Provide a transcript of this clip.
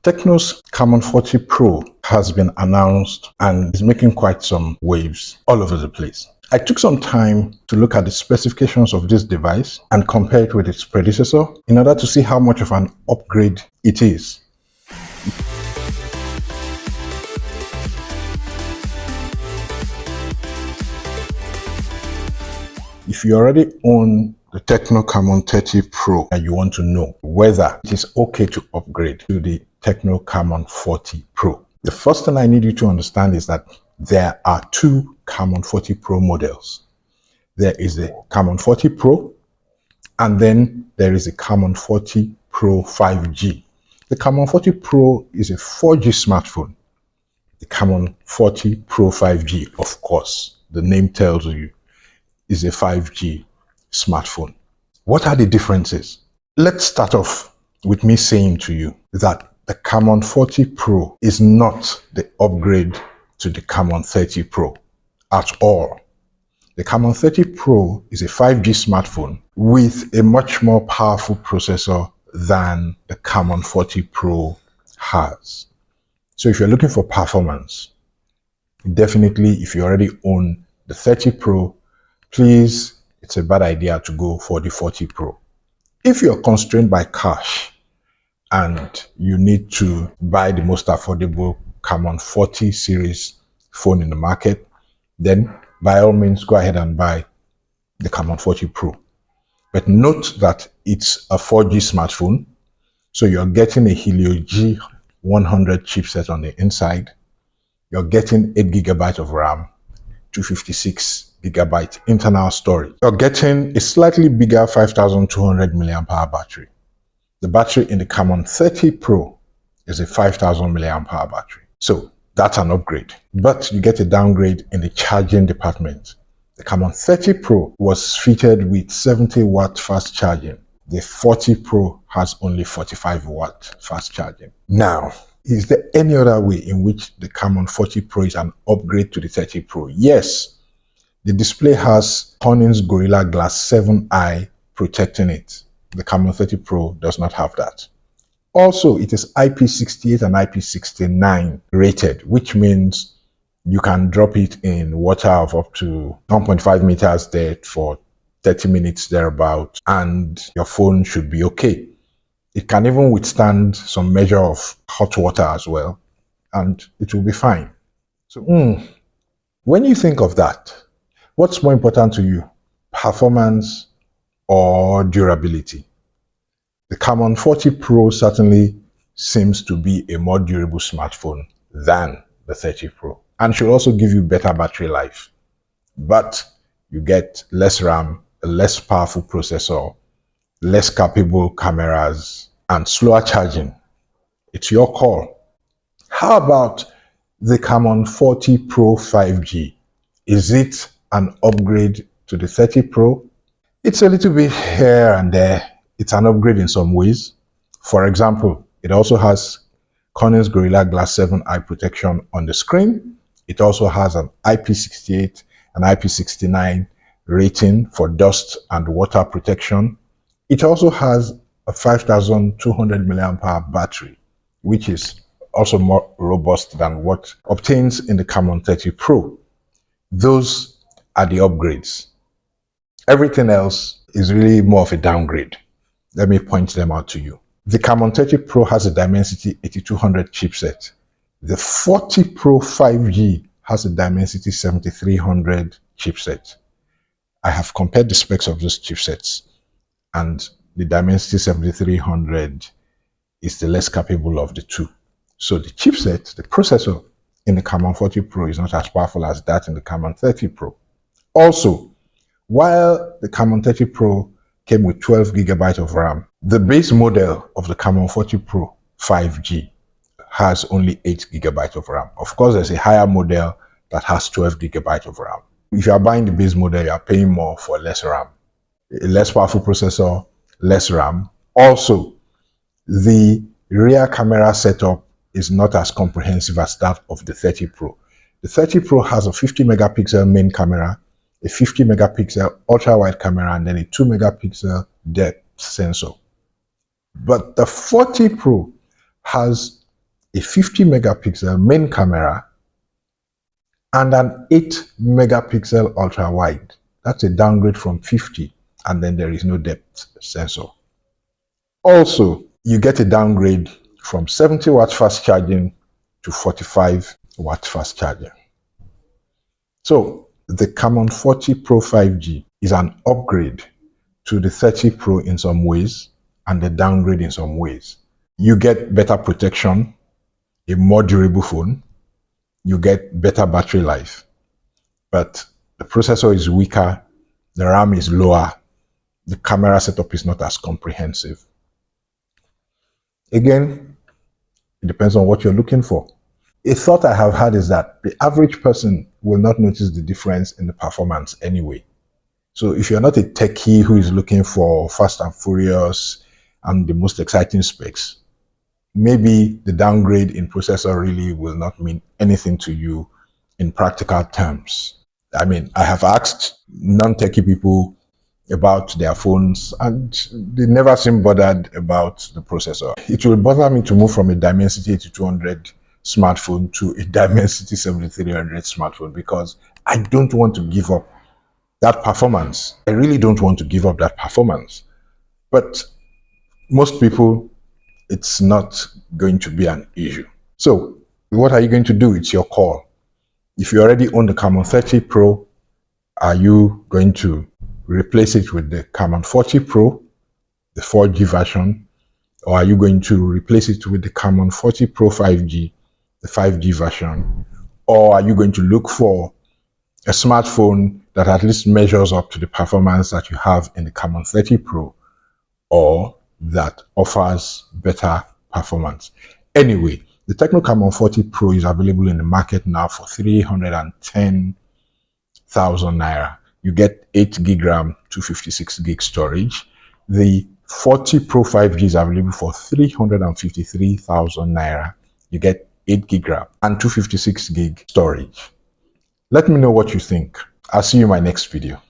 TECNO's Camon 40 Pro has been announced and is making quite some waves all over the place. I took some time to look at the specifications of this device and compare it with its predecessor in order to see how much of an upgrade it is. If you already own the TECNO Camon 30 Pro and you want to know whether it is okay to upgrade to the TECNO Camon 40 Pro, the first thing I need you to understand is that there are two Camon 40 Pro models. There is the Camon 40 Pro and then there is the Camon 40 Pro 5G. The Camon 40 Pro is a 4G smartphone. The Camon 40 Pro 5G, of course, the name tells you, is a 5G smartphone. What are the differences? Let's start off with me saying to you that the Camon 40 Pro is not the upgrade to the Camon 30 Pro at all. The Camon 30 Pro is a 5G smartphone with a much more powerful processor than the Camon 40 Pro has. So if you're looking for performance, definitely if you already own the 30 Pro, please, it's a bad idea to go for the 40 Pro. If you're constrained by cash and you need to buy the most affordable Camon 40 series phone in the market, then by all means go ahead and buy the Camon 40 Pro. But note that it's a 4G smartphone, so you're getting a Helio G100 chipset on the inside. You're getting 8 GB of RAM, 256 GB internal storage. You're getting a slightly bigger 5200 mAh battery. The battery in the Camon 30 Pro is a 5000 mAh battery. So that's an upgrade, but you get a downgrade in the charging department. The Camon 30 Pro was fitted with 70 watt fast charging. The 40 Pro has only 45 watt fast charging. Now, is there any other way in which the Camon 40 Pro is an upgrade to the 30 Pro? Yes. The display has Corning's Gorilla Glass 7i protecting it. The Camon 30 Pro does not have that. Also, it is IP68 and IP69 rated, which means you can drop it in water of up to 1.5 meters depth for 30 minutes thereabout, and your phone should be okay. It can even withstand some measure of hot water as well, and it will be fine. So, when you think of that, what's more important to you, performance or durability? The Camon 40 Pro certainly seems to be a more durable smartphone than the 30 Pro and should also give you better battery life. But you get less RAM, a less powerful processor, less capable cameras, and slower charging. It's your call. How about the Camon 40 Pro 5G? Is it an upgrade to the 30 Pro? It's a little bit here and there. It's an upgrade in some ways. For example, it also has Corning's Gorilla Glass 7i protection on the screen. It also has an IP68 and IP69 rating for dust and water protection. It also has a 5200 mAh battery, which is also more robust than what obtains in the Camon 30 Pro. Those are the upgrades. Everything else is really more of a downgrade. Let me point them out to you. The Camon 30 Pro has a Dimensity 8200 chipset. The 40 Pro 5G has a Dimensity 7300 chipset. I have compared the specs of those chipsets, and the Dimensity 7300 is the less capable of the two. So the chipset, the processor in the Camon 40 Pro is not as powerful as that in the Camon 30 Pro. Also, while the Camon 30 Pro came with 12 GB of RAM, the base model of the Camon 40 Pro 5G has only 8 GB of RAM. Of course, there's a higher model that has 12 GB of RAM. If you are buying the base model, you are paying more for less RAM. A less powerful processor, less RAM. Also, the rear camera setup is not as comprehensive as that of the 30 Pro. The 30 Pro has a 50 megapixel main camera, a 50 megapixel ultra-wide camera, and then a 2 megapixel depth sensor. But the 40 Pro has a 50 megapixel main camera and an 8 megapixel ultra wide. That's a downgrade from 50, and then there is no depth sensor. Also, you get a downgrade from 70 watt fast charging to 45 watt fast charging. So the Camon 40 Pro 5G is an upgrade to the 30 Pro in some ways and a downgrade in some ways. You get better protection, a more durable phone, you get better battery life, but the processor is weaker, the RAM is lower, the camera setup is not as comprehensive. Again, it depends on what you're looking for. A thought I have had is that the average person will not notice the difference in the performance anyway. So if you're not a techie who is looking for fast and furious and the most exciting specs, maybe the downgrade in processor really will not mean anything to you in practical terms. I mean, I have asked non-techie people about their phones and they never seem bothered about the processor. It will bother me to move from a Dimensity 8200 smartphone to a Dimensity 7300 smartphone because I don't want to give up that performance. I really don't want to give up that performance. But most people, it's not going to be an issue. So what are you going to do? It's your call. If you already own the Camon 30 Pro, are you going to replace it with the Camon 40 Pro, the 4G version, or are you going to replace it with the Camon 40 Pro 5G, the 5G version, or are you going to look for a smartphone that at least measures up to the performance that you have in the Camon 30 Pro, or that offers better performance? Anyway, the TECNO Camon 40 Pro is available in the market now for 310,000 naira. You get 8 gig RAM, 256 gig storage. The 40 Pro 5G is available for 353,000 naira. You get 8 gig RAM and 256 gig storage. Let me know what you think. I'll see you in my next video.